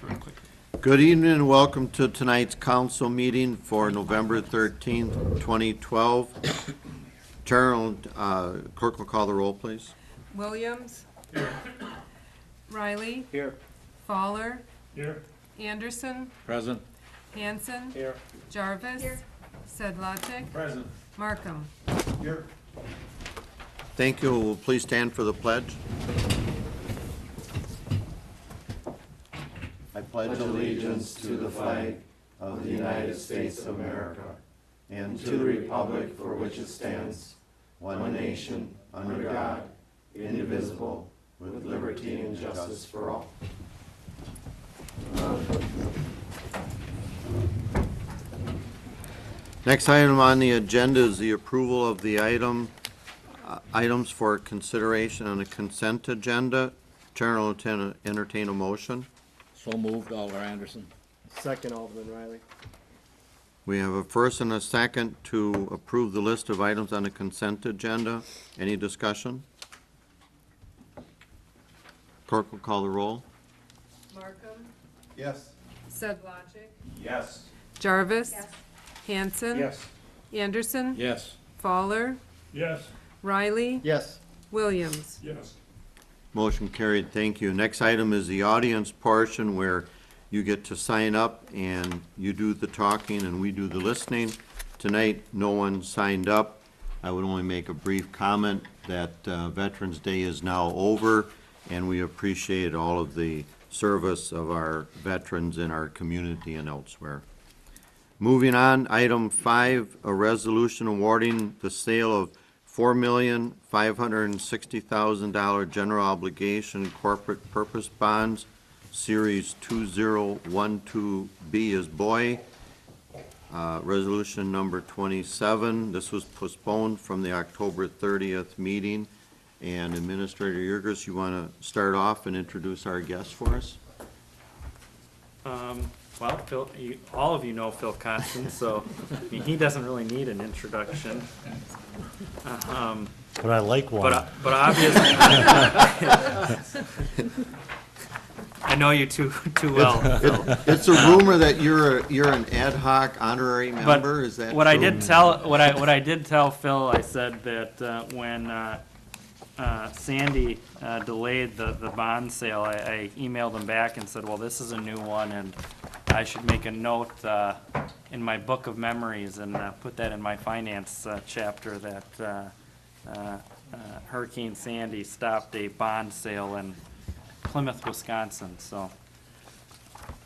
real quick. Good evening and welcome to tonight's council meeting for November 13th, 2012. Chair, clerk will call the roll, please. Williams. Riley. Here. Fowler. Here. Anderson. Present. Hanson. Here. Jarvis. Sedlacek. Present. Markham. Here. Thank you. Will please stand for the pledge. I pledge allegiance to the flag of the United States of America and to the republic for which it stands, one nation, under God, indivisible, with liberty and justice for all. Next item on the agenda is the approval of the items for consideration on the consent agenda. Chair will entertain a motion. So moved, Alder Anderson. Second, Alderman Riley. We have a first and a second to approve the list of items on the consent agenda. Any discussion? Clerk will call the roll. Markham. Yes. Sedlacek. Yes. Jarvis. Hanson. Yes. Anderson. Yes. Fowler. Yes. Riley. Yes. Williams. Yes. Motion carried, thank you. Next item is the audience portion where you get to sign up and you do the talking and we do the listening. Tonight, no one signed up. I would only make a brief comment that Veterans Day is now over and we appreciate all of the service of our veterans in our community and elsewhere. Moving on, item 5, a resolution awarding the sale of $4,560,000 general obligation corporate purpose bonds, Series 2012B is boy. Resolution number 27. This was postponed from the October 30th meeting. And Administrator Yergis, you want to start off and introduce our guest for us? Well, Phil, all of you know Phil Constance, so I mean, he doesn't really need an introduction. But I like one. But obviously, I know you too well. Phil. It's a rumor that you're an ad hoc honorary But member, is that what true? I did tell Phil, I said that when Sandy delayed the bond sale, I emailed him back and said, well, this is a new one, and I should make a note in my book of memories and put that in my finance chapter that Hurricane Sandy stopped a bond sale in Plymouth, Wisconsin. So,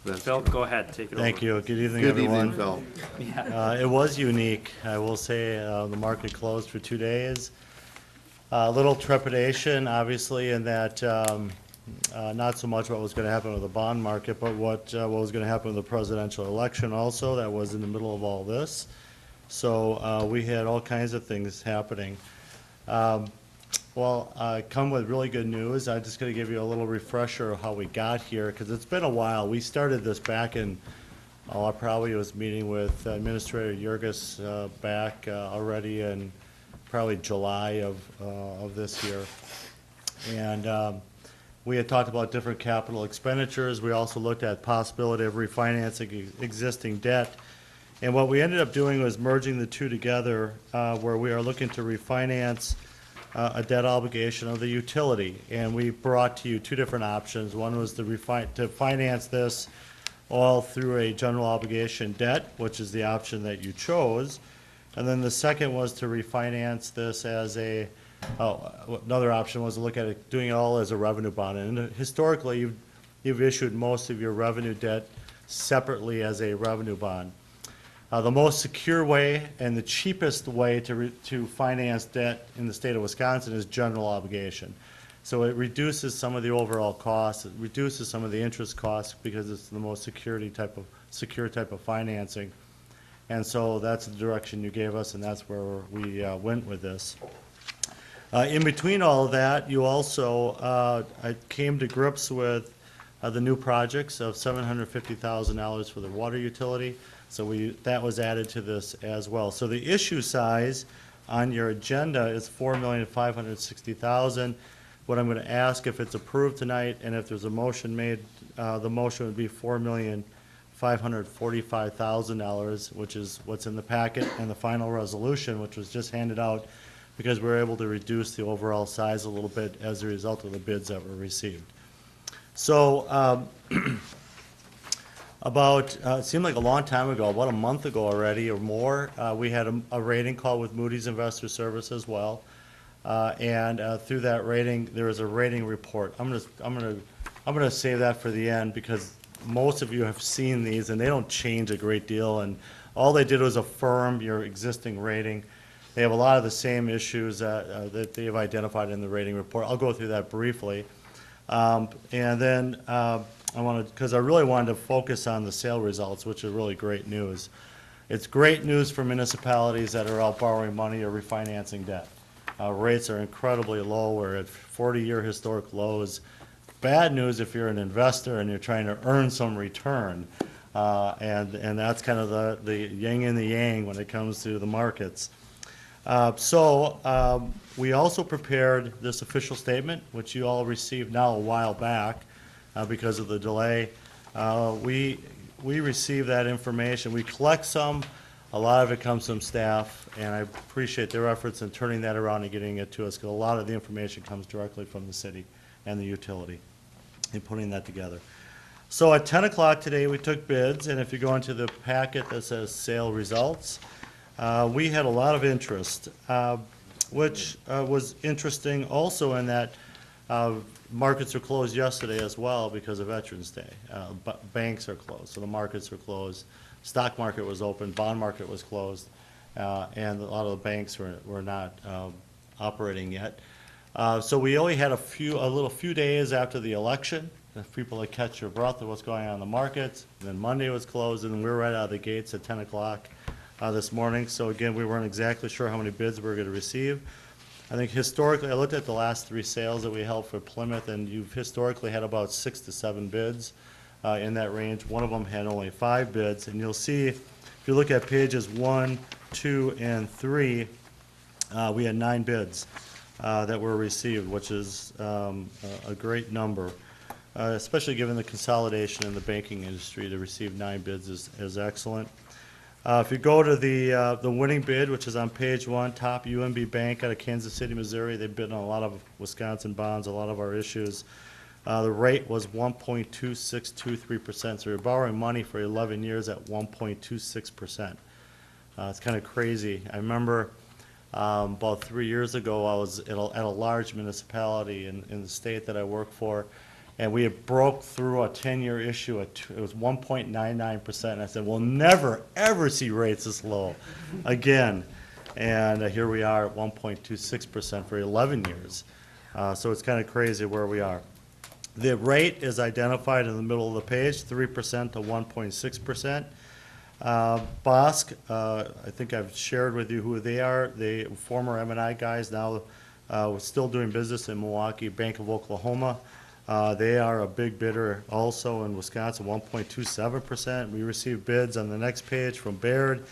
That's Phil, true. go ahead, take it over. Thank you. Good evening, Good everyone. evening, Phil. Yeah. It was unique. I will say the market closed for 2 days. A little trepidation, obviously, in that not so much what was going to happen with the bond market, but what was going to happen with the presidential election also. That was in the middle of all this. So we had all kinds of things happening. Come with really good news. I'm just going to give you a little refresher of how we got here, because it's been a while. We started this back in, I probably was meeting with Administrator Yergis back already in probably July of this year. And we had talked about different capital expenditures. We also looked at possibility of refinancing existing debt. And what we ended up doing was merging the two together, where we are looking to refinance a debt obligation of the utility. And we brought to you two different options. One was to finance this all through a general obligation debt, which is the option that you chose. And then the second was to refinance this as another option was to look at it, doing it all as a revenue bond. And historically, you've issued most of your revenue debt separately as a revenue bond. The most secure way and the cheapest way to finance debt in the state of Wisconsin is general obligation. So it reduces some of the overall costs, it reduces some of the interest costs because it's the most secure type of financing. And so that's the direction you gave us, and that's where we went with this. In between all of that, you also I came to grips with the new projects of $750,000 for the water utility. So that was added to this as well. So the issue size on your agenda is $4,560,000. What I'm going to ask, if it's approved tonight, and if there's a motion made, the motion would be $4,545,000, which is what's in the packet, and the final resolution, which was just handed out, because we were able to reduce the overall size a little bit as a result of the bids that were received. So, it seemed like a long time ago, about a month ago already or more, we had a rating call with Moody's Investor Service as well. And through that rating, there was a rating report. I'm gonna save that for the end, because most of you have seen these, and they don't change a great deal, and all they did was affirm your existing rating. They have a lot of the same issues that they have identified in the rating report. I'll go through that briefly. And then because I really wanted to focus on the sale results, which are really great news. It's great news for municipalities that are out borrowing money or refinancing debt. Rates are incredibly low. We're at 40-year historic lows. Bad news if you're an investor and you're trying to earn some return. And that's kind of the yin and the yang when it comes to the markets. We also prepared this official statement, which you all received now a while back because of the delay. We receive that information. We collect some. A lot of it comes from staff, and I appreciate their efforts in turning that around and getting it to us, because a lot of the information comes directly from the city and the utility in putting that together. So at 10 o'clock today, we took bids, and if you go into the packet that says sale results, we had a lot of interest, which was interesting also in that markets were closed yesterday as well because of Veterans Day. Banks are closed, so the markets are closed. Stock market was open, bond market was closed, and a lot of the banks were not operating yet. So we only had a few days after the election, if people to catch their breath of what's going on in the markets. And then Monday was closed, and we were right out of the gates at 10 o'clock this morning. So again, we weren't exactly sure how many bids we were going to receive. I think historically, I looked at the last 3 sales that we held for Plymouth, and you've historically had about 6 to 7 bids in that range. One of them had only 5 bids, and you'll see, if you look at pages 1, 2, and 3, we had 9 bids that were received, which is a great number, especially given the consolidation in the banking industry. To receive 9 bids is excellent. If you go to the winning bid, which is on page 1, top UMB Bank out of Kansas City, Missouri, they bid on a lot of Wisconsin bonds, a lot of our issues. The rate was 1.2623%, so you're borrowing money for 11 years at 1.26%. It's kind of crazy. I remember about 3 years ago, I was at a large municipality in the state that I work for, and we had broke through a 10-year issue. It was 1.99%. And I said, we'll never, ever see rates this low again. And here we are at 1.26% for 11 years. So it's kind of crazy where we are. The rate is identified in the middle of the page, 3% to 1.6%. Bosk, I think I've shared with you who they are. They former M&I guys, now still doing business in Milwaukee, Bank of Oklahoma. They are a big bidder also in Wisconsin, 1.27%. We received bids on the next page from Baird,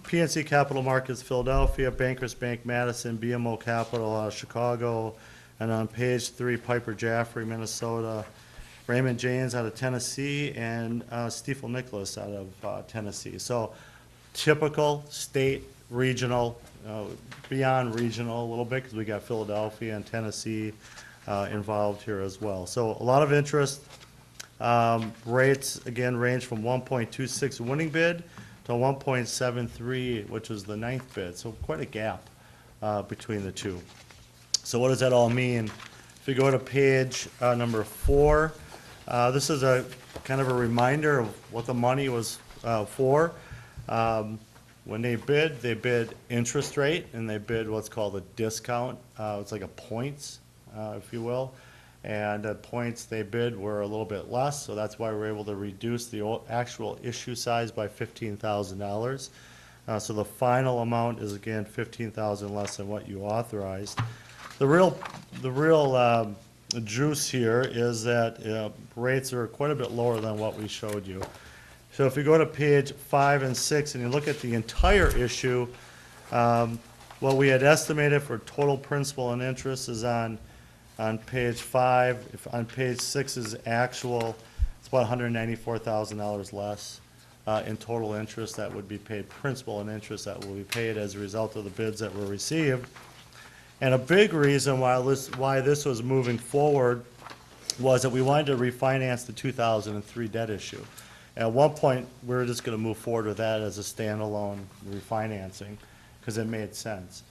PNC Capital Markets Philadelphia, Bankers Bank Madison, BMO Capital out of Chicago, and on page 3, Piper Jaffray, Minnesota, Raymond James out of Tennessee, and Stifel Nicholas out of Tennessee. So typical state, regional, beyond regional a little bit, because we got Philadelphia and Tennessee involved here as well. So a lot of interest. Rates, again, range from 1.26 winning bid to 1.73, which was the 9th bid. So quite a gap between the two. So what does that all mean? If you go to page number 4, this is a kind of a reminder of what the money was for. When they bid interest rate, and they bid what's called a discount. It's like a points, if you will. And the points they bid were a little bit less, so that's why we were able to reduce the actual issue size by $15,000. So the final amount is again $15,000 less than what you authorized. The real juice here is that rates are quite a bit lower than what we showed you. So if you go to page 5 and 6 and you look at the entire issue, what we had estimated for total principal and interest is on on page 5. On page 6 is actual, it's about $194,000 less in total interest that would be paid, principal and interest that will be paid as a result of the bids that were received. And a big reason why this was moving forward was that we wanted to refinance the 2003 debt issue. At one point, we were just going to move forward with that as a standalone refinancing because it made sense.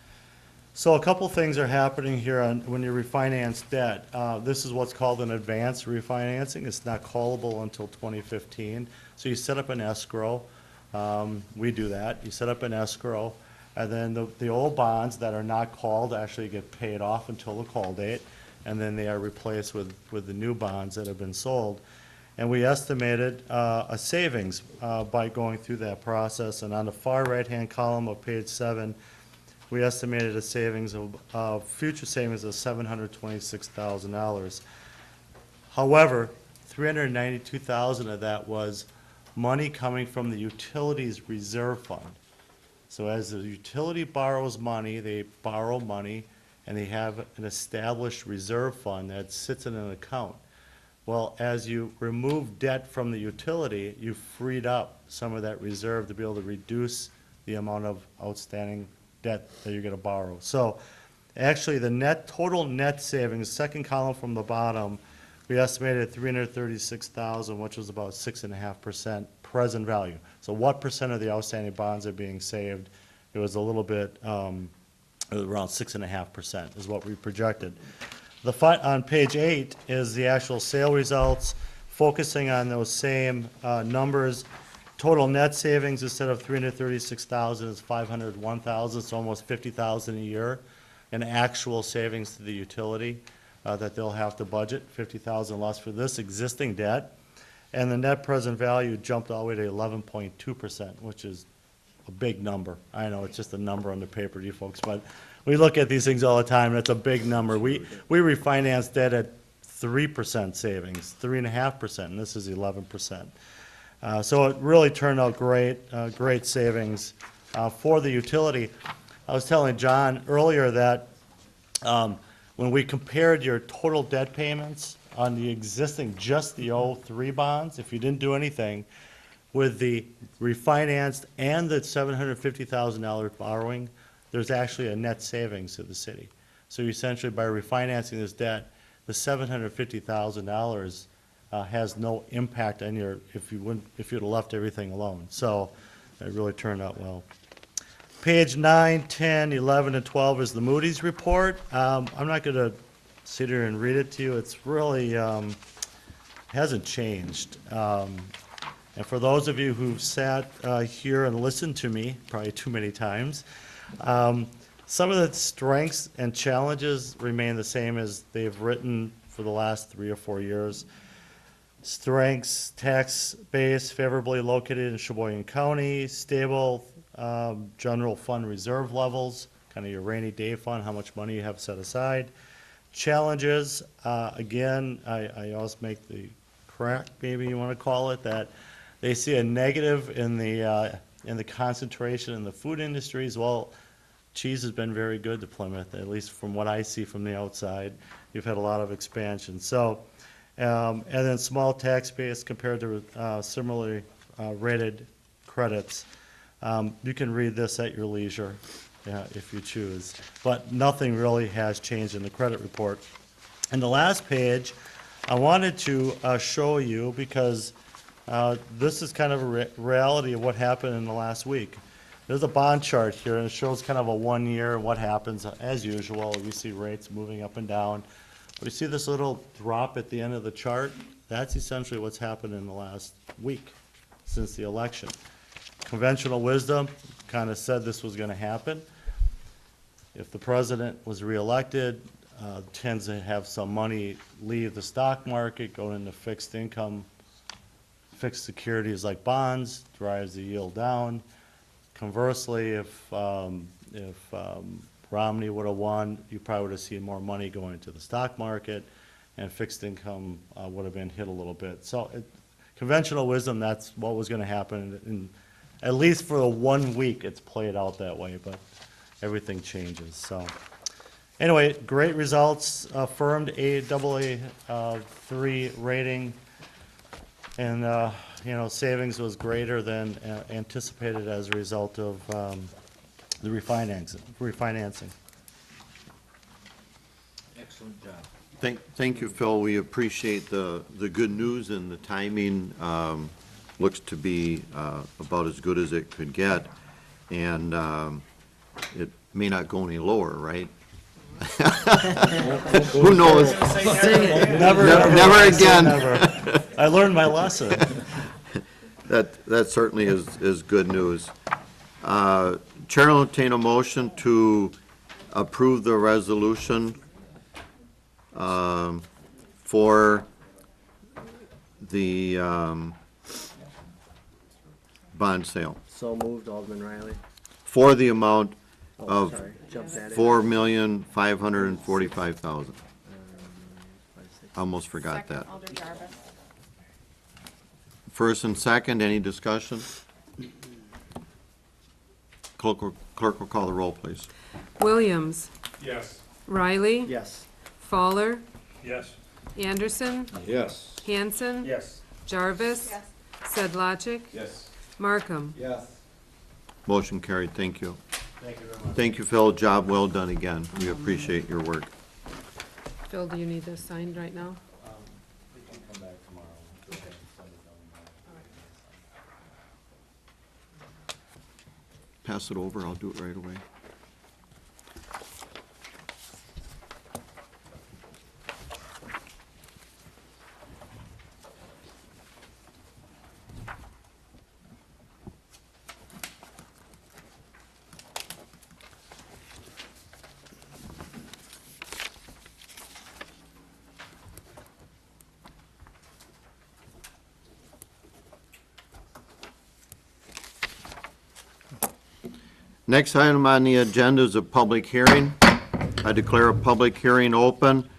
So a couple things are happening here when you refinance debt. This is what's called an advanced refinancing. It's not callable until 2015. So you set up an escrow. We do that. You set up an escrow. And then the old bonds that are not called actually get paid off until the call date, and then they are replaced with the new bonds that have been sold. And we estimated a savings by going through that process. And on the far right-hand column of page 7, we estimated a savings of future savings of $726,000. However, $392,000 of that was money coming from the utilities reserve fund. So as the utility borrows money, they borrow money, and they have an established reserve fund that sits in an account. Well, as you remove debt from the utility, you freed up some of that reserve to be able to reduce the amount of outstanding debt that you're going to borrow. So actually, the total net savings, second column from the bottom, we estimated $336,000, which was about 6.5% present value. So what percent of the outstanding bonds are being saved? It was a little bit, it was around 6.5% is what we projected. On page 8 is the actual sale results, focusing on those same numbers. Total net savings instead of $336,000 is $501,000, so almost $50,000 a year in actual savings to the utility that they'll have to budget, $50,000 less for this existing debt. And the net present value jumped all the way to 11.2%, which is a big number. I know it's just a number on the paper to you folks, but we look at these things all the time, and it's a big number. We refinanced debt at 3% savings, 3.5%, and this is 11%. So it really turned out great, great savings for the utility. I was telling John earlier that when we compared your total debt payments on the existing, just the 03 bonds, if you didn't do anything, with the refinanced and the $750,000 borrowing, there's actually a net savings to the city. So essentially, by refinancing this debt, the $750,000 has no impact on your, if you'd have left everything alone. So it really turned out well. Page 9, 10, 11, and 12 is the Moody's report. I'm not going to sit here and read it to you. It's really hasn't changed. And for those of you who've sat here and listened to me, probably too many times, some of the strengths and challenges remain the same as they've written for the last 3 or 4 years. Strengths, tax base favorably located in Sheboygan County, stable general fund reserve levels, kind of your rainy day fund, how much money you have set aside. Challenges, again, I always make the crack, maybe you want to call it, that they see a negative in the concentration in the food industries. Well, cheese has been very good to Plymouth, at least from what I see from the outside. You've had a lot of expansion. So, and then small tax base compared to similarly rated credits. You can read this at your leisure if you choose. But nothing really has changed in the credit report. And the last page, I wanted to show you because this is kind of a reality of what happened in the last week. There's a bond chart here, and it shows kind of a 1 year and what happens. As usual, we see rates moving up and down. But you see this little drop at the end of the chart? That's essentially what's happened in the last week since the election. Conventional wisdom kind of said this was going to happen. If the president was reelected, tends to have some money leave the stock market, go into fixed income, fixed securities like bonds, drives the yield down. Conversely, if Romney would have won, you probably would have seen more money going into the stock market, and fixed income would have been hit a little bit. So conventional wisdom, that's what was going to happen. And at least for the 1 week, it's played out that way, but everything changes. So Anyway, great results, affirmed AA3 rating, and, savings was greater than anticipated as a result of the refinancing. Excellent job. Thank you, Phil. We appreciate the good news, and the timing looks to be about as good as it could get. And it may not go any lower, right? Who knows? Never again. Never. I learned my lesson. That certainly is good news. Chair will entertain a motion to approve the resolution for the bond sale, So moved, Alderman Riley. for the amount Oh, of sorry, jumped at it. $4,545,000. Almost forgot that. Alder Jarvis. First and second, any discussion? Clerk will call the roll, please. Williams. Yes. Riley. Yes. Fowler. Yes. Anderson. Yes. Hanson. Yes. Jarvis. Yes. Sedlacek. Yes. Markham. Yes. Motion carried, thank you. Thank you very much. Thank you, Phil, job well done again. We appreciate your work. Phil, do you need this signed right now? We can come back tomorrow. Pass it over, I'll do it right away. Next item on the agenda is a public hearing. I declare a public hearing open.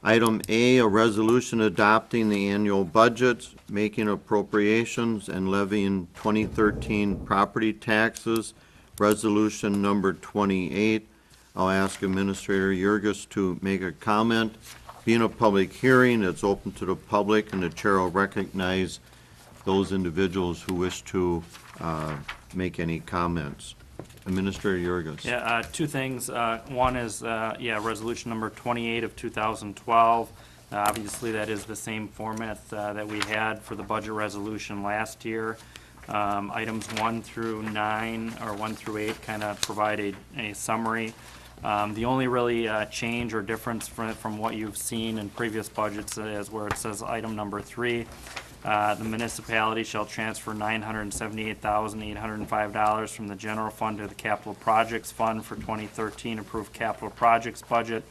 Item A, a resolution adopting the annual budgets, making appropriations, and levying 2013 property taxes. Resolution number 28. I'll ask Administrator Yurgis to make a comment. Being a public hearing, it's open to the public, and the chair will recognize those individuals who wish to make any comments. Administrator Yurgis. Yeah, two things. One is, resolution number 28 of 2012. Obviously, that is the same format that we had for the budget resolution last year. Items 1 through 9, or 1 through 8, kind of provide a summary. The only really change or difference from what you've seen in previous budgets is where it says item number 3. The municipality shall transfer $978,805 from the general fund to the capital projects fund for 2013 approved capital projects budget.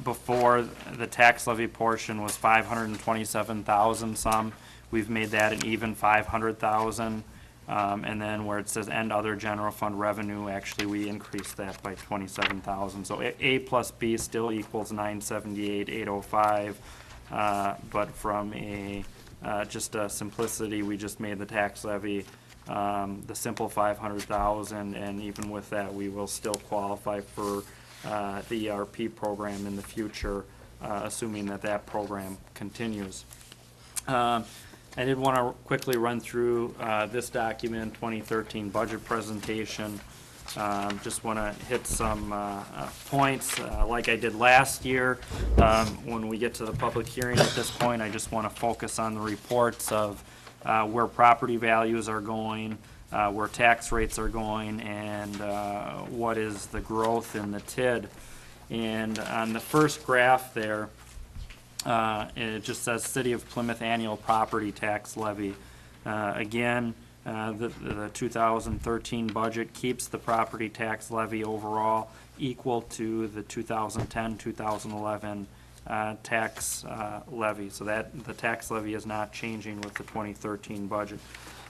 Before, the tax levy portion was $527,000 some. We've made that an even $500,000. And then where it says and other general fund revenue, actually, we increased that by $27,000. So A plus B still equals $978,805. But from just a simplicity, we just made the tax levy the simple $500,000, and even with that, we will still qualify for the ERP program in the future, assuming that program continues. I did want to quickly run through this document, 2013 budget presentation. Just want to hit some points like I did last year. When we get to the public hearing at this point, I just want to focus on the reports of where property values are going, where tax rates are going, and what is the growth in the TID. And on the first graph there, it just says City of Plymouth annual property tax levy. Again, the 2013 budget keeps the property tax levy overall equal to the 2010-2011 tax levy. So that the tax levy is not changing with the 2013 budget.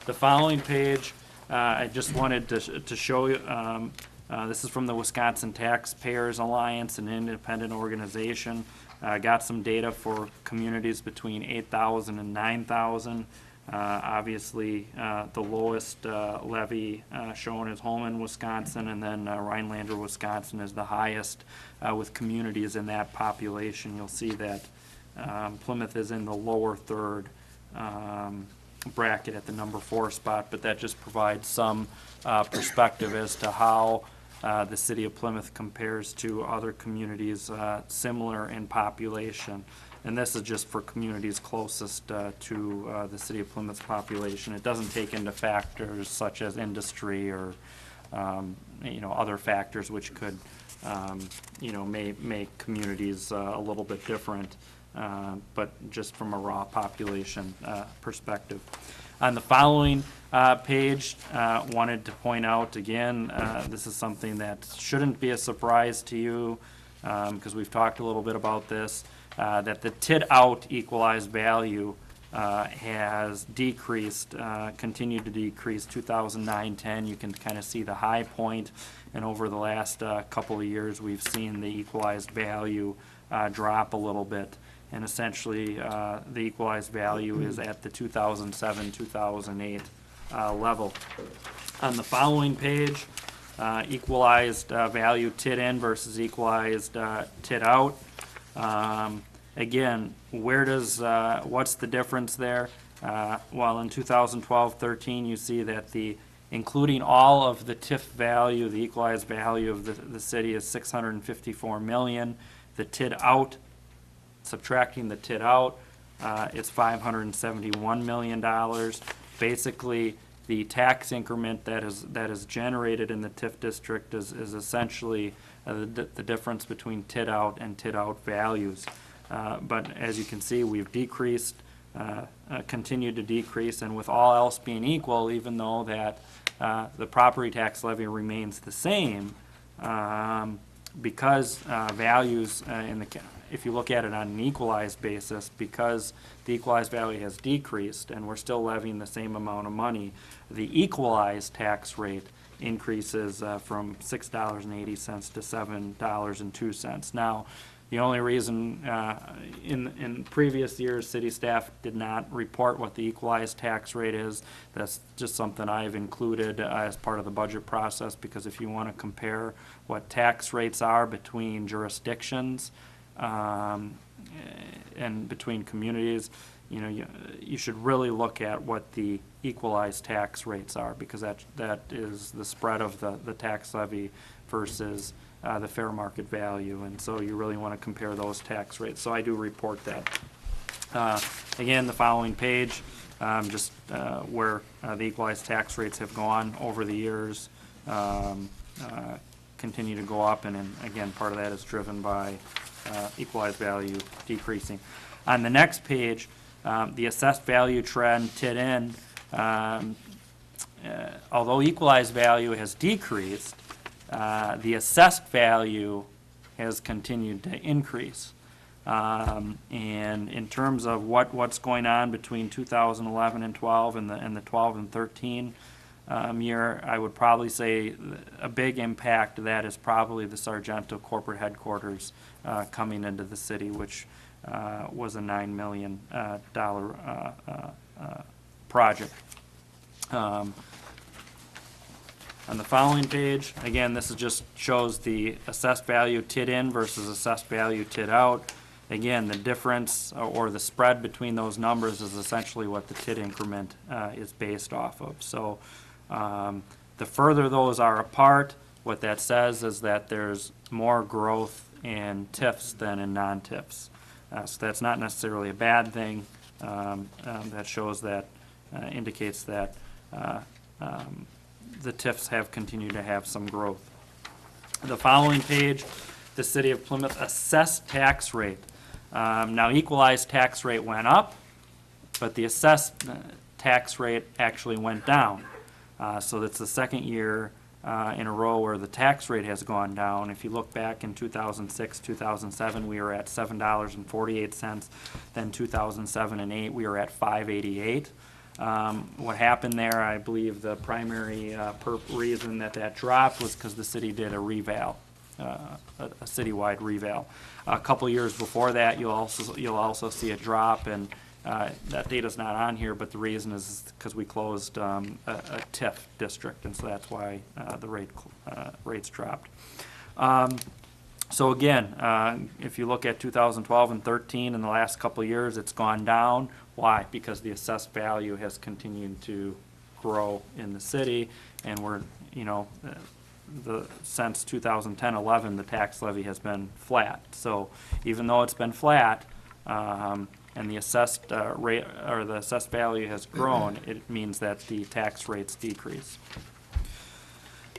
The following page, I just wanted to show you, this is from the Wisconsin Taxpayers Alliance, an independent organization. Got some data for communities between 8,000 and 9,000. Obviously, the lowest levy shown is Holmen, Wisconsin, and then Rhinelander, Wisconsin is the highest with communities in that population. You'll see that Plymouth is in the lower third bracket at the number 4 spot, but that just provides some perspective as to how the city of Plymouth compares to other communities similar in population. And this is just for communities closest to the city of Plymouth's population. It doesn't take into factors such as industry or, other factors which could, may make communities a little bit different, but just from a raw population perspective. On the following page, wanted to point out again, this is something that shouldn't be a surprise to you, because we've talked a little bit about this. That the TID-out equalized value has decreased, continued to decrease 2009-10. You can kind of see the high point, and over the last couple of years, we've seen the equalized value drop a little bit. And essentially, the equalized value is at the 2007-2008 level. On the following page, equalized value TID-in versus equalized TID-out. Again, what's the difference there? Well, in 2012-13, you see that including all of the TIF value, the equalized value of the city is $654 million. The TID out, subtracting the TID out, it's $571 million. Basically, the tax increment that is generated in the TIF district is essentially the difference between TID out and TID out values. But as you can see, we've decreased, continued to decrease, and with all else being equal, even though that the property tax levy remains the same, because values if you look at it on an equalized basis, because the equalized value has decreased and we're still levying the same amount of money, the equalized tax rate increases from $6.80 to $7.02. Now, the only reason in previous years city staff did not report what the equalized tax rate is, that's just something I've included as part of the budget process, because if you want to compare what tax rates are between jurisdictions and between communities, you should really look at what the equalized tax rates are, because that is the spread of the tax levy versus the fair market value, and so you really want to compare those tax rates. So I do report that. Again, the following page, just where the equalized tax rates have gone over the years, continue to go up, and again, part of that is driven by equalized value decreasing. On the next page, the assessed value trend TID-in, although equalized value has decreased, the assessed value has continued to increase. And in terms of what's going on between 2011 and 12 and the 12 and 13 year, I would probably say a big impact of that is probably the Sargento corporate headquarters coming into the city, which was a $9 million project. On the following page, again, this just shows the assessed value TID-in versus assessed value TID-out. Again, the difference or the spread between those numbers is essentially what the TID increment is based off of. So the further those are apart, what that says is that there's more growth in TIFs than in non-TIFs. So that's not necessarily a bad thing. That shows that, indicates that the TIFs have continued to have some growth. The following page, the City of Plymouth assessed tax rate. Now, equalized tax rate went up, but the assessed tax rate actually went down. So that's the second year in a row where the tax rate has gone down. If you look back in 2006, 2007, we were at $7.48. Then 2007 and 8, we were at $5.88. What happened there, I believe the primary reason that dropped was because the city did a reval, a citywide reval. A couple years before that, you'll also see a drop, and That data's not on here, but the reason is because we closed a TIF district, and so that's why the rates dropped. So again, if you look at 2012 and 13, in the last couple of years, it's gone down. Why? Because the assessed value has continued to grow in the city, and we're, you know, since 2010-11, the tax levy has been flat. So even though it's been flat, and the assessed rate, or the assessed value has grown, it means that the tax rates decrease.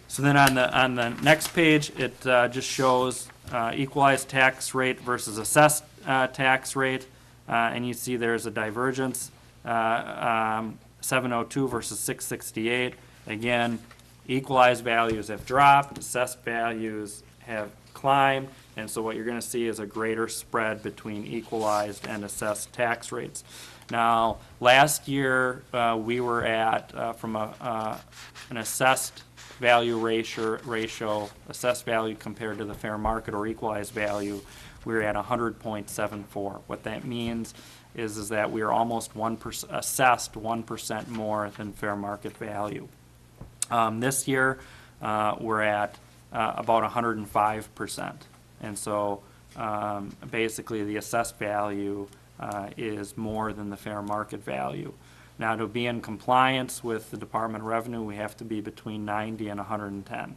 So then on the next page, it just shows equalized tax rate versus assessed tax rate, and you see there's a divergence, 702 versus 668. Again, equalized values have dropped, assessed values have climbed, and so what you're going to see is a greater spread between equalized and assessed tax rates. Now, last year, we were at, from an assessed value ratio, assessed value compared to the fair market or equalized value, we were at 100.74. What that means is that we are almost 1% assessed 1% more than fair market value. This year, we're at about 105%. And so basically the assessed value is more than the fair market value. Now, to be in compliance with the Department of Revenue, we have to be between 90 and 110.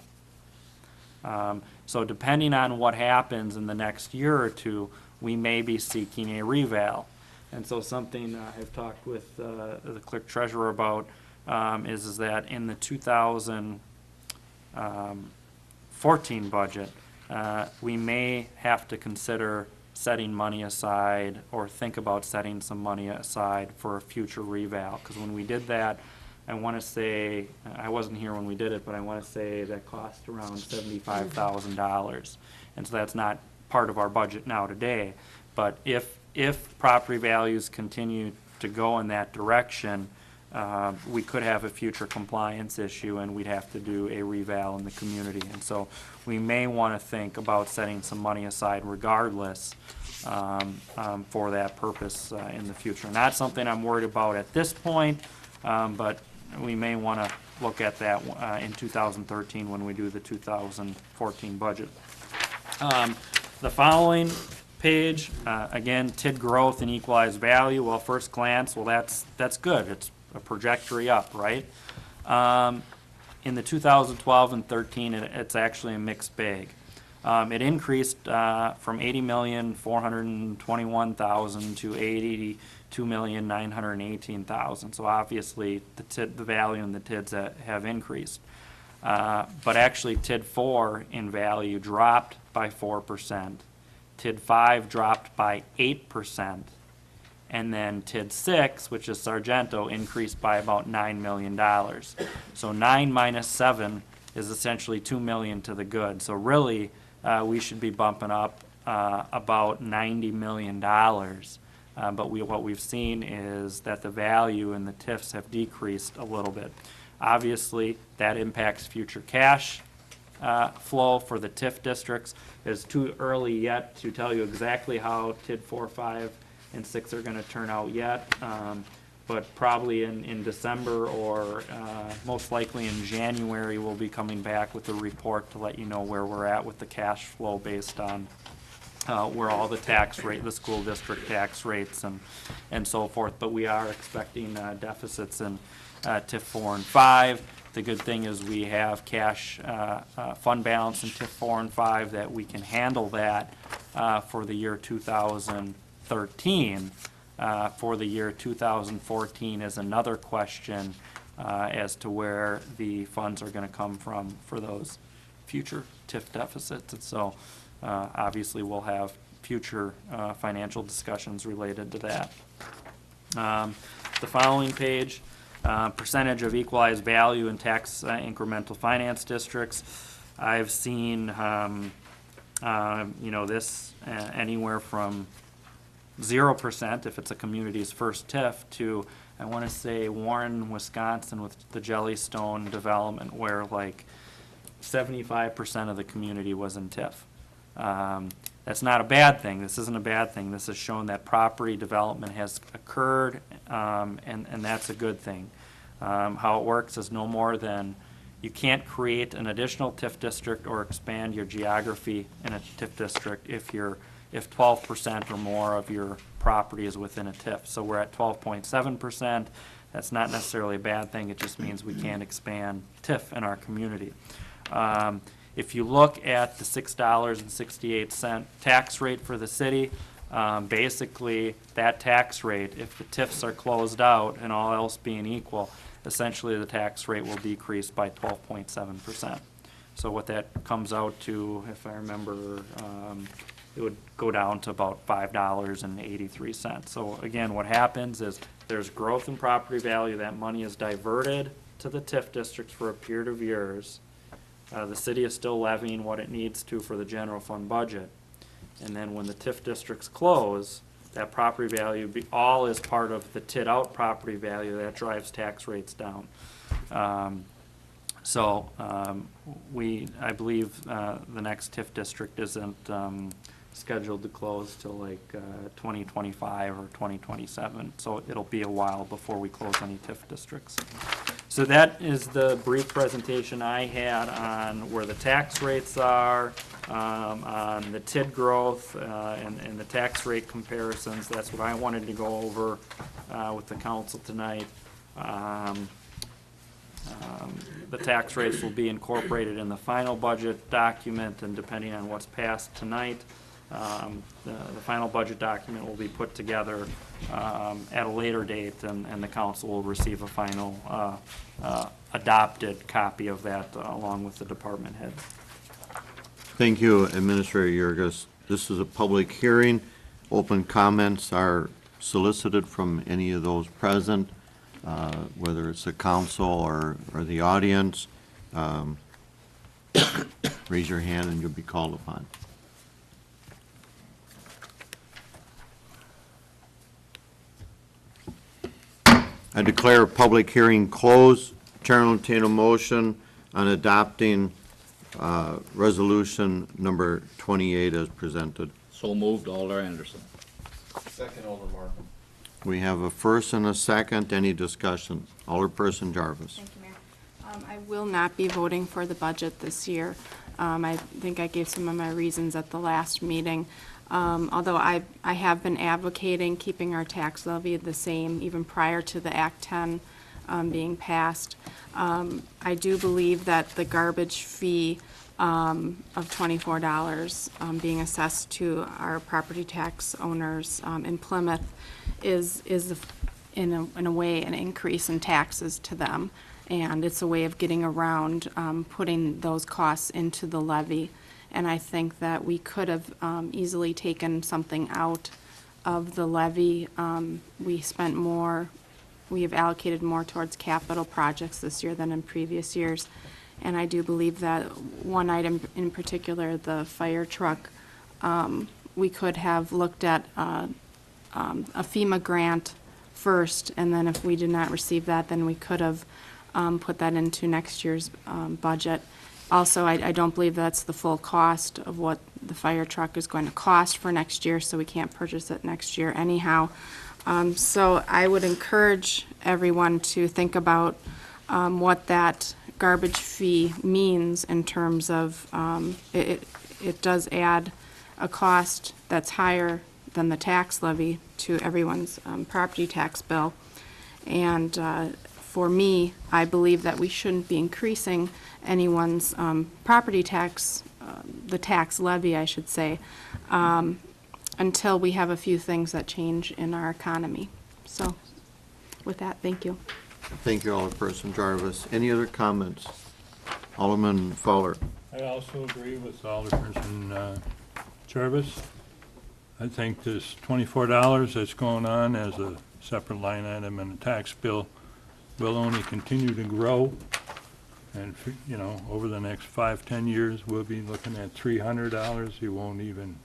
So depending on what happens in the next year or two, we may be seeking a reval. And so something I've talked with the clerk treasurer about is that in the 2014 budget, we may have to consider setting money aside or think about setting some money aside for a future reval. Because when we did that, I want to say, I wasn't here when we did it, but I want to say that cost around $75,000. And so that's not part of our budget now today. But if property values continue to go in that direction, we could have a future compliance issue and we'd have to do a reval in the community. And so we may want to think about setting some money aside regardless for that purpose in the future. Not something I'm worried about at this point, but we may want to look at that in 2013 when we do the 2014 budget. The following page, again, TID growth and equalized value. Well, first glance, well, that's good. It's a trajectory up, right? In the 2012 and 13, it's actually a mixed bag. It increased from 80,421,000 to 82,918,000. So obviously, the value in the TIDs have increased. But actually, TID 4 in value dropped by 4%. TID 5 dropped by 8%. And then TID 6, which is Sargento, increased by about $9 million. So 9 minus 7 is essentially $2 million to the good. So really, we should be bumping up about $90 million. But what we've seen is that the value in the TIFs have decreased a little bit. Obviously, that impacts future cash flow for the TIF districts. It's too early yet to tell you exactly how TID 4, 5, and 6 are going to turn out yet, but probably in December or most likely in January, we'll be coming back with a report to let you know where we're at with the cash flow based on where all the tax rate, the school district tax rates and so forth. But we are expecting deficits in TIF 4 and 5. The good thing is we have cash fund balance in TIF 4 and 5 that we can handle that for the year 2013. For the year 2014 is another question as to where the funds are going to come from for those future TIF deficits. And so obviously we'll have future financial discussions related to that. The following page, percentage of equalized value in tax incremental finance districts. I've seen this anywhere from 0% if it's a community's first TIF to, I want to say, Warren, Wisconsin with the Jellystone development where like 75% of the community was in TIF. That's not a bad thing. This isn't a bad thing. This has shown that property development has occurred, and that's a good thing. How it works is no more than, you can't create an additional TIF district or expand your geography in a TIF district if 12% or more of your property is within a TIF. So we're at 12.7%. That's not necessarily a bad thing. It just means we can't expand TIF in our community. If you look at the $6.68 tax rate for the city, basically that tax rate, if the TIFs are closed out and all else being equal, essentially the tax rate will decrease by 12.7%. So what that comes out to, if I remember, it would go down to about $5.83. So again, what happens is there's growth in property value. That money is diverted to the TIF districts for a period of years. The city is still levying what it needs to for the general fund budget. And then when the TIF districts close, that property value all is part of the TID out property value that drives tax rates down. I believe the next TIF district isn't scheduled to close till like 2025 or 2027. So it'll be a while before we close any TIF districts. So that is the brief presentation I had on where the tax rates are, on the TID growth, and the tax rate comparisons. That's what I wanted to go over with the council tonight. The tax rates will be incorporated in the final budget document, and depending on what's passed tonight, the final budget document will be put together at a later date, and the council will receive a final adopted copy of that along with the department head. Thank you, Administrator Yurgis. This is a public hearing. Open comments are solicited from any of those present, whether it's the council or the audience. Raise your hand and you'll be called upon. I declare a public hearing closed. Chair will entertain a motion on adopting resolution number 28 as presented. So moved, Alder Anderson. Second, Alder Markham. We have a first and a second. Any discussion? Alderperson Jarvis. Thank you, Mayor. I will not be voting for the budget this year. I think I gave some of my reasons at the last meeting. Although I have been advocating keeping our tax levy the same even prior to the Act 10 being passed. I do believe that the garbage fee of $24 being assessed to our property tax owners in Plymouth is in a way an increase in taxes to them, and it's a way of getting around putting those costs into the levy. And I think that we could have easily taken something out of the levy. We have allocated more towards capital projects this year than in previous years. And I do believe that one item in particular, the fire truck, we could have looked at a FEMA grant first, and then if we did not receive that, then we could have put that into next year's budget. Also, I don't believe that's the full cost of what the fire truck is going to cost for next year, so we can't purchase it next year anyhow. So I would encourage everyone to think about what that garbage fee means in terms of it does add a cost that's higher than the tax levy to everyone's property tax bill. And for me, I believe that we shouldn't be increasing anyone's property tax, the tax levy, I should say, until we have a few things that change in our economy. So with that, thank you. Thank you, Alderperson Jarvis. Any other comments? Alderman Fowler. I also agree with Alderperson Jarvis. I think this $24 that's going on as a separate line item in the tax bill will only continue to grow. And, you know, over the next 5-10 years, we'll be looking at $300. You won't even,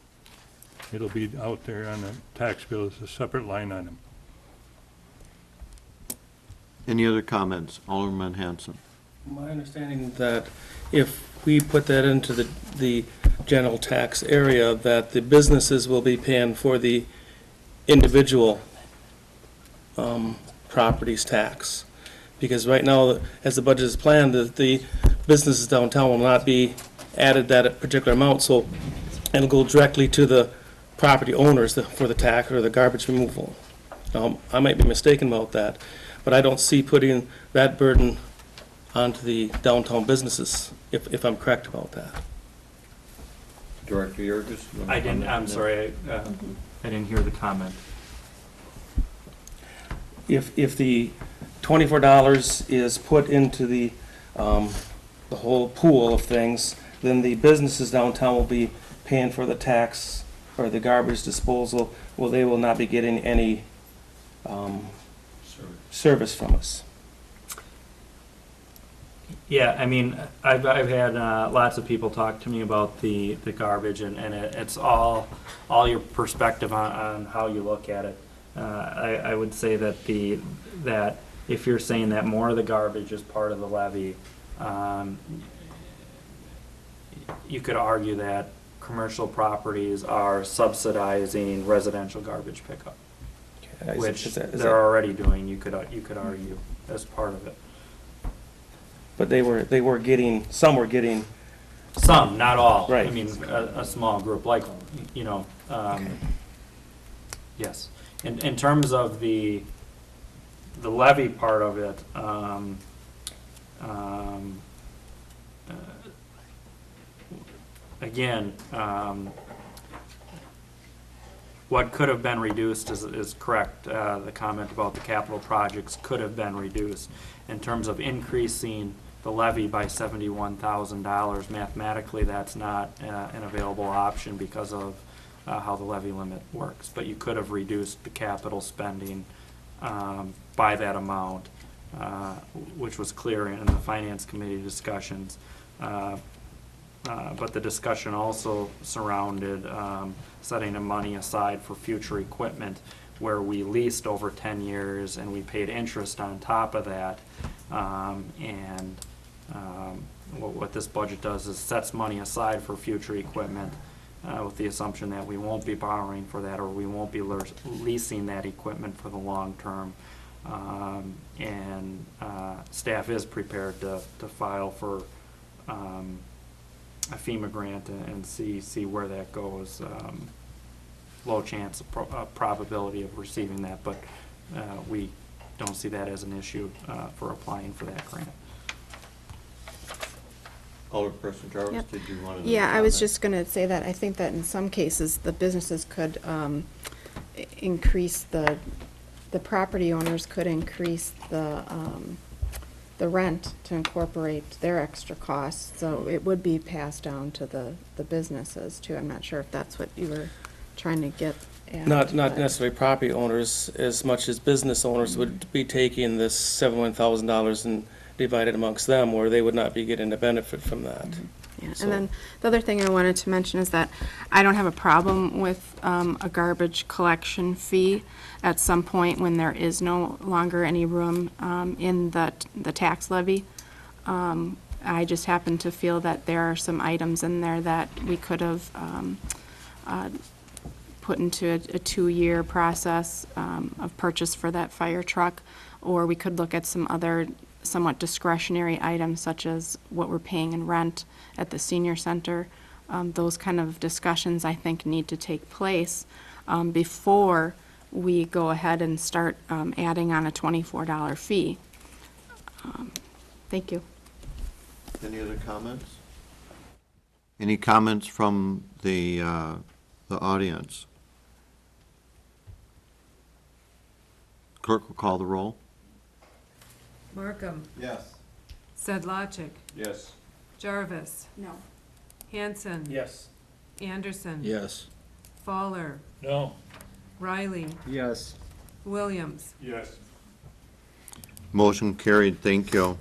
it'll be out there on the tax bill as a separate line item. Any other comments? Alderman Hanson. My understanding that if we put that into the general tax area, that the businesses will be paying for the individual properties tax. Because right now, as the budget is planned, the businesses downtown will not be added that particular amount, so it'll go directly to the property owners for the tax or the garbage removal. I might be mistaken about that, but I don't see putting that burden onto the downtown businesses, if I'm correct about that. Director Yurgis? you wanna I didn't, comment I'm on that? sorry, I didn't hear the comment. If the $24 is put into the whole pool of things, then the businesses downtown will be paying for the tax or the garbage disposal. Well, they will not be getting any service from us. Yeah, I mean, I've had lots of people talk to me about the garbage, and it's all your perspective on how you look at it. I would say that that if you're saying that more of the garbage is part of the levy, you could argue that commercial properties are subsidizing residential garbage pickup, which they're already doing. You could argue as part of it. But they were getting, some were getting. Some, not all. Right. I mean, a small group, like, you know, yes. In terms of the levy part of it, again, what could have been reduced is correct. The comment about the capital projects could have been reduced. In terms of increasing the levy by $71,000, mathematically, that's not an available option because of how the levy limit works. But you could have reduced the capital spending by that amount, which was clear in the Finance Committee discussions. But the discussion also surrounded setting the money aside for future equipment, where we leased over 10 years and we paid interest on top of that. What this budget does is sets money aside for future equipment with the assumption that we won't be borrowing for that, or we won't be leasing that equipment for the long term. Staff is prepared to file for a FEMA grant and see where that goes. Low chance of probability of receiving that, but we don't see that as an issue for applying for that grant. Alderperson Jarvis, Yep. did you want to? Yeah, I was just going to say that I think that in some cases, the businesses could increase the property owners could increase the rent to incorporate their extra costs. So it would be passed down to the businesses too. I'm not sure if that's what you were trying to get at. Not but- necessarily property owners, as much as business owners would be taking this $71,000 and divided amongst them, where they would not be getting the benefit from that. Yeah, So- and then the other thing I wanted to mention is that I don't have a problem with a garbage collection fee at some point when there is no longer any room in the tax levy. I just happen to feel that there are some items in there that we could have put into a 2-year process of purchase for that fire truck, or we could look at some other somewhat discretionary items such as what we're paying in rent at the senior center. Those kind of discussions, I think, need to take place before we go ahead and start adding on a $24 fee. Thank you. Any other comments? Any comments from the audience? Clerk will call the roll. Markham, Yes. Sedlacek, Yes. Jarvis, No. Hanson. Yes. Anderson. Yes. Fowler, No. Riley, Yes. Williams. Yes. Motion carried, thank you.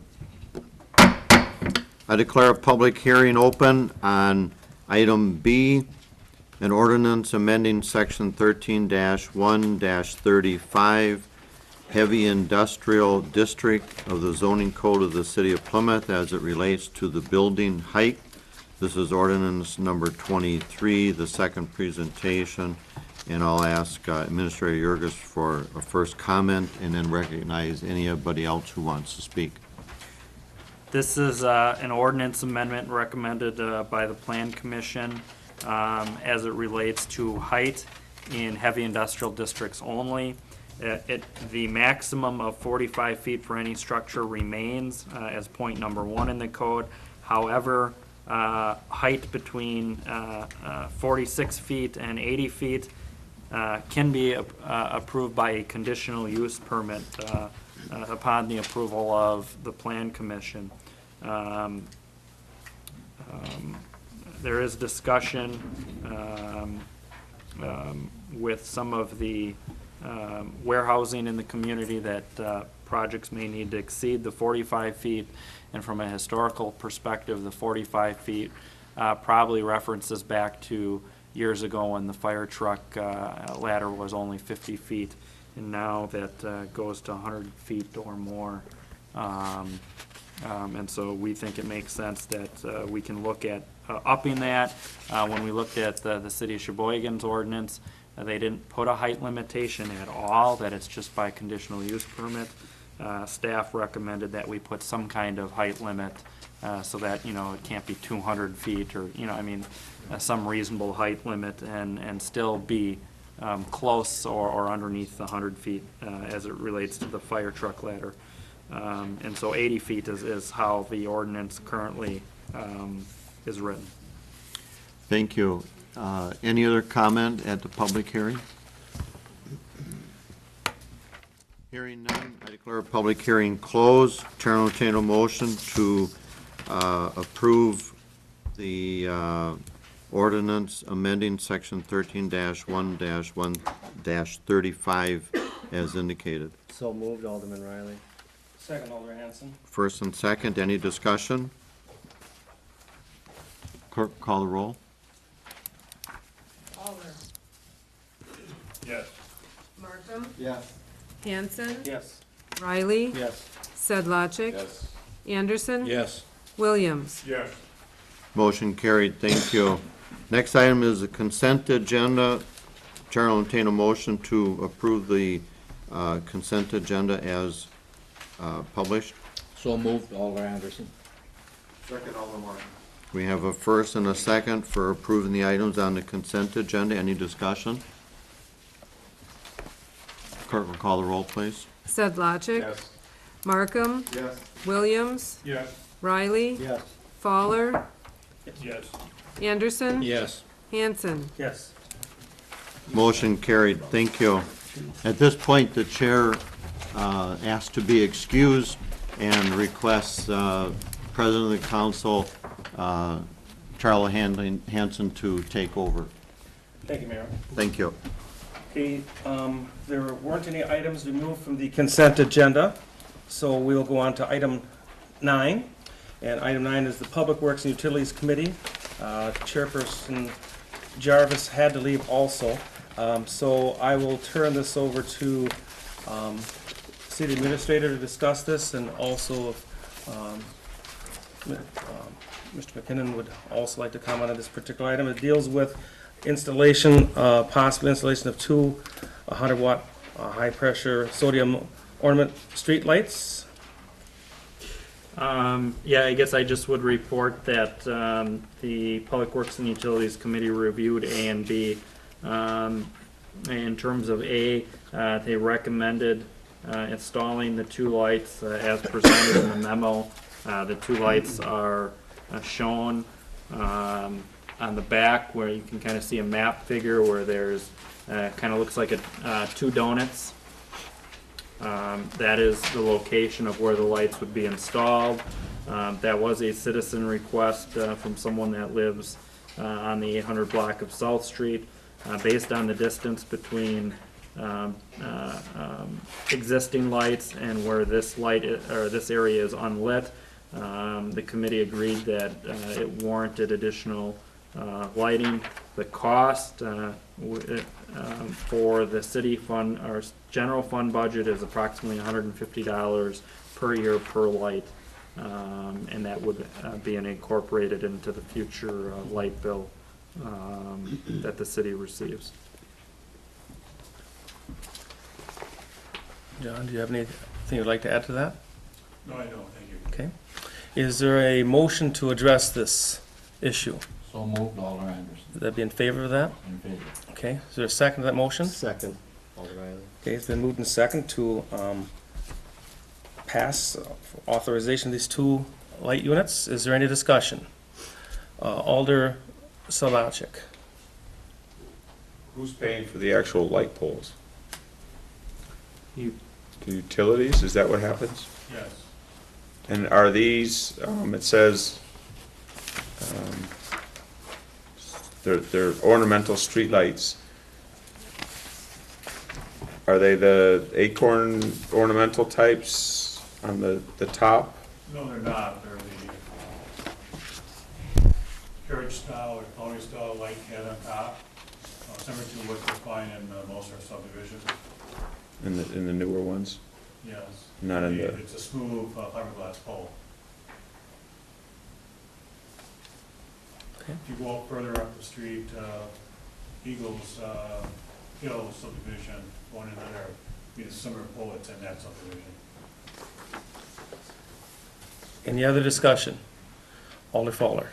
I declare a public hearing open on item B, an ordinance amending section 13-1-35, heavy industrial district of the zoning code of the city of Plymouth as it relates to the building height This is ordinance number 23, the second presentation, and I'll ask Administrator Yurgis for a first comment and then recognize anybody else who wants to speak. This is an ordinance amendment recommended by the Plan Commission as it relates to height in heavy industrial districts only. The maximum of 45 feet for any structure remains as point number 1 in the code. However, height between 46 feet and 80 feet can be approved by a conditional use permit upon the approval of the Plan Commission. There is discussion with some of the warehousing in the community that projects may need to exceed the 45 feet. And from a historical perspective, the 45 feet probably references back to years ago when the fire truck ladder was only 50 feet. And now that goes to 100 feet or more. And so we think it makes sense that we can look at upping that. When we looked at the city of Sheboygan's ordinance, they didn't put a height limitation at all, that it's just by conditional use permit. Staff recommended that we put some kind of height limit so that, it can't be 200 feet or, some reasonable height limit and still be close or underneath the 100 feet as it relates to the fire truck ladder. And so 80 feet is how the ordinance currently is written. Thank you. Any other comment at the public hearing? Hearing none, I declare a public hearing closed. Chair will entertain a motion to approve the ordinance amending section 13-1-1-35 as indicated. So moved, Alderman Riley. Second, Alderman Hanson. First and second, any discussion? Clerk, call the roll. Fowler. Yes. Markham. Yes. Hanson. Yes. Riley. Yes. Sedlacek. Anderson. Yes. Williams. Yes. Motion carried, thank you. Next item is the consent agenda. Chair will entertain a motion to approve the consent agenda as published. So moved, Alder Anderson. Second, Alderman Martin. We have a first and a second for approving the items on the consent agenda. Any discussion? Clerk will call the roll, please. Sedlacek. Markham. Yes. Williams. Yes. Riley. Yes. Fowler. Yes. Anderson. Yes. Hanson. Yes. Motion carried, thank you. At this point, the chair asked to be excused and requests President of the Council, Charlie Hanson, to take over. Thank you, Mayor. Thank you. Okay, there weren't any items removed from the consent agenda, so we'll go on to item 9. And item 9 is the Public Works and Utilities Committee. Chairperson Jarvis had to leave also. So I will turn this over to City Administrator to discuss this, and also Mr. McKinnon would also like to comment on this particular item. It deals with installation, possible installation of 2 100-watt high-pressure sodium ornament streetlights. Yeah, I guess I just would report that the Public Works and Utilities Committee reviewed A and B. In terms of A, they recommended installing the 2 lights as presented in the memo. The 2 lights are shown on the back, where you can kind of see a map figure where there's kind of looks like 2 donuts. That is the location of where the lights would be installed. That was a citizen request from someone that lives on the 800 block of South Street. Based on the distance between existing lights and where this light or this area is unlit, the committee agreed that it warranted additional lighting. The cost for the city fund or general fund budget is approximately $150 per year per light. And that would be incorporated into the future light bill that the city receives. John, do you have anything you'd like to add to that? No, I don't, thank you. Okay. Is there a motion to address this issue? So moved, Alder Anderson. Would that be in favor of that? In favor. Okay, is there a second to that motion? Second, Alder Riley. Okay, it's been moved in second to pass for authorization of these 2 light units. Is there any discussion? Alder Salachik. Who's paying for the actual light poles? You- The utilities, is that what happens? Yes. And are these, it says, they're ornamental streetlights. Are they the acorn ornamental types on the top? No, they're not. They're the carriage style or pony style light head on top, similar to what you'll find in most of our subdivisions. In the newer ones? Yes. Not in the, It's a smooth fiberglass pole. Okay. If you go up further up the street, Eagles Hill subdivision, going into there, be a similar pole that's in that subdivision. Any other discussion? Alder Faller.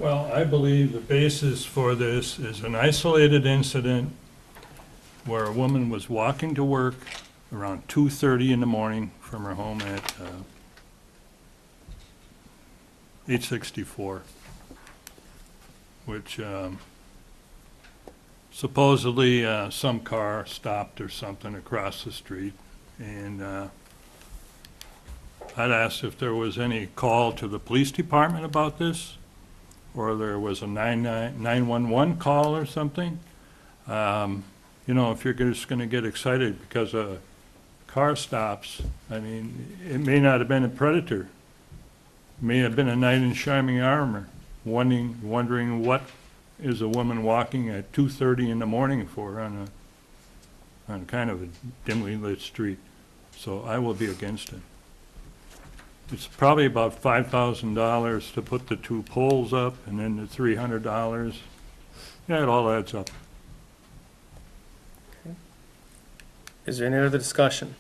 Well, I believe the basis for this is an isolated incident where a woman was walking to work around 2:30 in the morning from her home at 864, which supposedly some car stopped or something across the street, and I'd asked if there was any call to the police department about this, or there was a 911 call or something. You know, if you're just gonna get excited because a car stops, I mean, it may not have been a predator. It may have been a knight in shining armor, wondering what is a woman walking at 2:30 in the morning for on kind of a dimly lit street. So I will be against it. It's probably about $5,000 to put the 2 poles up, and then the $300. Yeah, it all adds up. Is there any other discussion?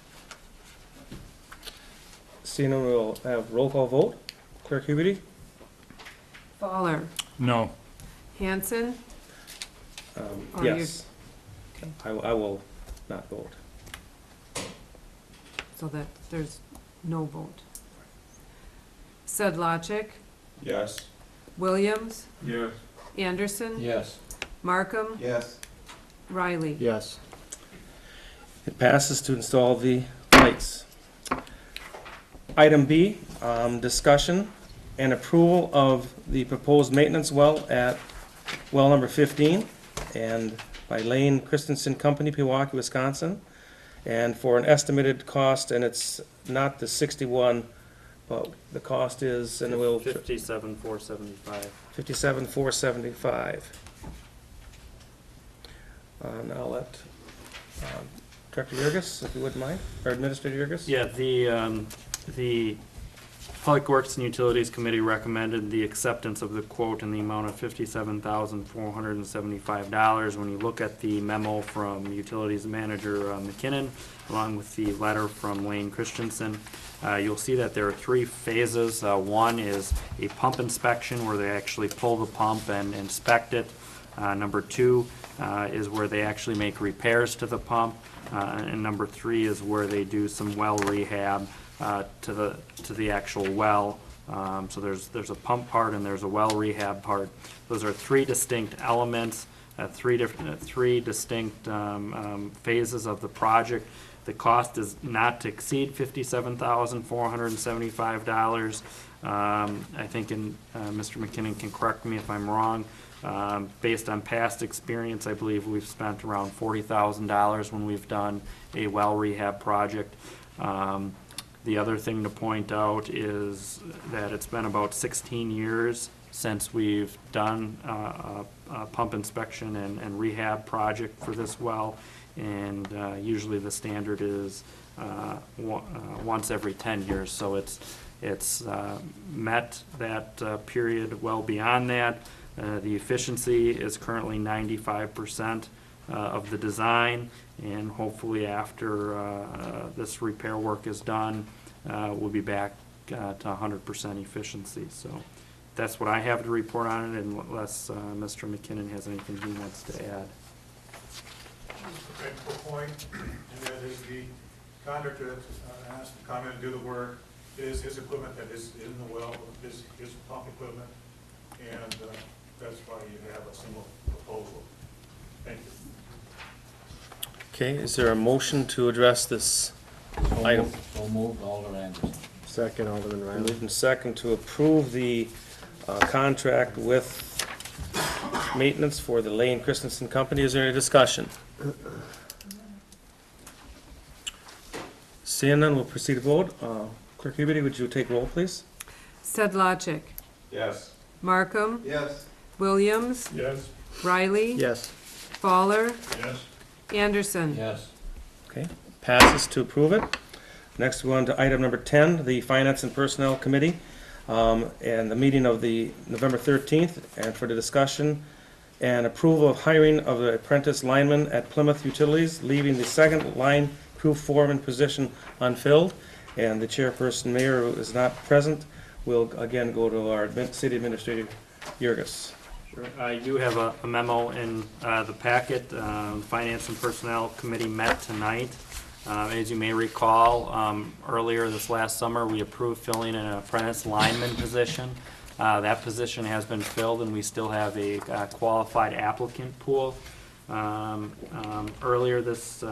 Seeing none, we'll have roll call vote. Clerk Huberty? Fowler, No. Hanson, Or Yes. I will not vote. so that there's no vote. Sedlacek, yes? Williams, Yes. Anderson, Yes. Markham, Yes. Riley. Yes. It passes to install the lights. Item B, discussion and approval of the proposed maintenance well at well number 15, and by Lane Christensen Company, Pewaukee, Wisconsin, and for an estimated cost, and it's not the 61, but the cost is, and we'll, 57,475. 57,475. And I'll let Director Yurgis, if you wouldn't mind, or Administrator Yurgis? Yeah, the Public Works and Utilities Committee recommended the acceptance of the quote in the amount of $57,475. When you look at the memo from Utilities Manager McKinnon, along with the letter from Lane Christensen, you'll see that there are 3 phases. One is a pump inspection where they actually pull the pump and inspect it. Number 2 is where they actually make repairs to the pump. And number 3 is where they do some well rehab to the actual well. So there's a pump part and there's a well rehab part. Those are 3 distinct elements, 3 distinct phases of the project. The cost is not to exceed $57,475. I think, Mr. McKinnon can correct me if I'm wrong. Based on past experience, I believe we've spent around $40,000 when we've done a well rehab project. The other thing to point out is that it's been about 16 years since we've done a pump inspection and rehab project for this well, and usually the standard is once every 10 years. So it's It's met that period well beyond that. The efficiency is currently 95% of the design, and hopefully after this repair work is done, we'll be back to 100% efficiency. So that's what I have to report on it, unless Mr. McKinnon has anything he wants to add. Technical point, and that is the contractor that's asked to come in and do the work is his equipment that is in the well, his pump equipment, and that's why you have a single proposal. Thank you. Okay, is there a motion to address this item? So moved, Alder Anderson. Second, Alderman Riley. Moved and second to approve the contract with maintenance for the Lane Christensen Company. Is there any discussion? Seeing none, we'll proceed to vote. Clerk Huberty, would you take roll, please? Sedlacek, Yes. Markham, Yes. Williams, Yes. Riley, Yes. Fowler, Yes. Anderson. Yes. Okay, passes to approve it. Next, we go on to item number 10, the Finance and Personnel Committee, and the meeting of the November 13th, and for the discussion and approval of hiring of the apprentice lineman at Plymouth Utilities, leaving the second line crew foreman position unfilled. And the chairperson, mayor, who is not present, will again go to our city administrator, Jurgis. Sure. You have a memo in the packet. Finance and Personnel Committee met tonight. As you may recall, earlier this last summer, we approved filling an apprentice lineman position. That position has been filled, and we still have a qualified applicant pool. Earlier this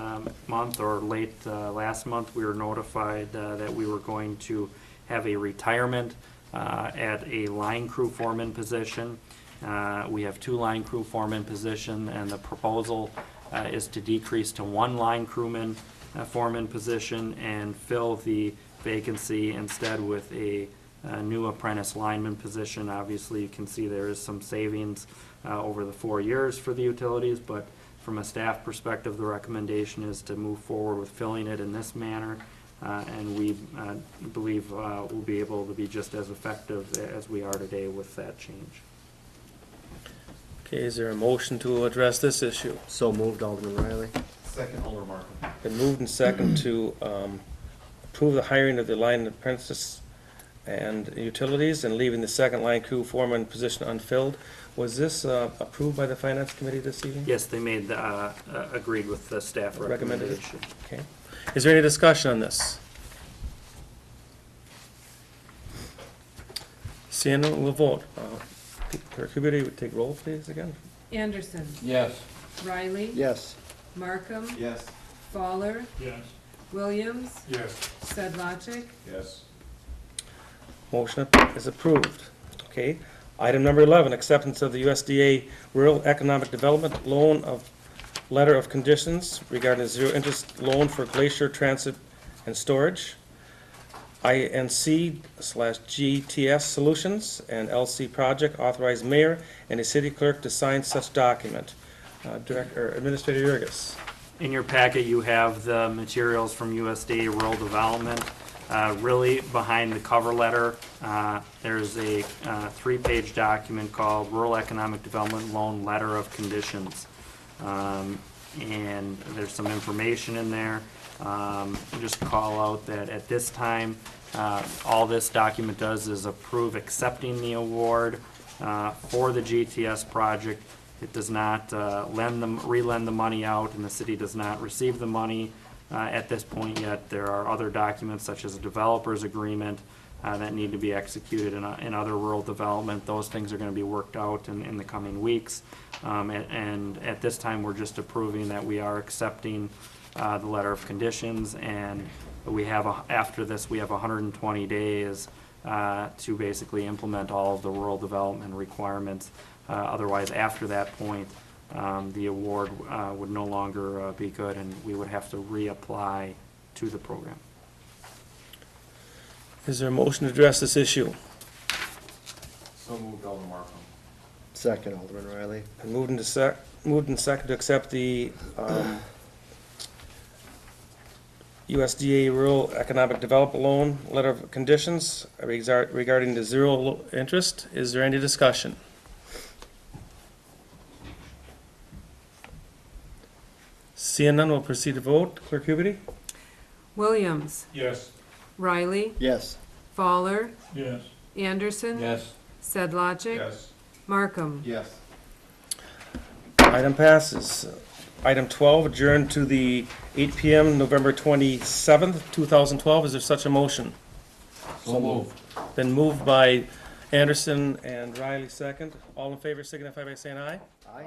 month, or late last month, we were notified that we were going to have a retirement at a line crew foreman position. We have 2 line crew foreman position, and the proposal is to decrease to 1 line crewman foreman position and fill the vacancy instead with a new apprentice lineman position. Obviously, you can see there is some savings over the 4 years for the utilities, but from a staff perspective, the recommendation is to move forward with filling it in this manner, and we believe we'll be able to be just as effective as we are today with that change. Okay, is there a motion to address this issue? So moved, Alderman Riley. Second, Alderman Markham. Been moved and second to approve the hiring of the line apprentice and utilities and leaving the second line crew foreman position unfilled. Was this approved by the finance committee this evening? Yes, they made, agreed with the staff Recommended it. recommendation. Okay. Is there any discussion on this? Seeing none, we'll vote. Clerk Huberty, would take roll, please, again? Anderson, Yes. Riley, Yes. Markham, Yes. Fowler, Yes. Williams, Yes. Sedlacek, Yes. Motion is approved. Okay. Item number 11, acceptance of the USDA Rural Economic Development Loan of Letter of Conditions regarding a zero-interest loan for glacier transit and storage. INC/GTS Solutions and LC Project authorize mayor and the city clerk to sign such document. Administrator Jurgis. In your packet, you have the materials from USDA Rural Development. Really, behind the cover letter, there's a 3-page document called Rural Economic Development Loan Letter of Conditions. And there's some information in there. Just call out that at this time, all this document does is approve accepting the award for the GTS project. It does not re-lend the money out, and the city does not receive the money at this point yet. There are other documents such as a developer's agreement that need to be executed in other rural development. Those things are going to be worked out in the coming weeks. And at this time, we're just approving that we are accepting the letter of conditions, and we have, after this, we have 120 days to basically implement all of the rural development requirements. Otherwise, after that point, the award would no longer be good, and we would have to reapply to the program. Is there a motion to address this issue? So moved, Alderman Markham. Second, Alderman Riley. And moved and second to accept the USDA Rural Economic Development Loan Letter of Conditions regarding the zero interest. Is there any discussion? Seeing none, we'll proceed to vote. Clerk Huberty? Williams, Yes. Riley, Yes. Fowler, Yes. Anderson. Yes. Sedlacek. Markham. Yes. Item passes. Item 12, adjourn to the 8 PM, November 27th, 2012. Is there such a motion? So moved. Been moved by Anderson and Riley second. All in favor signify by saying aye. Aye.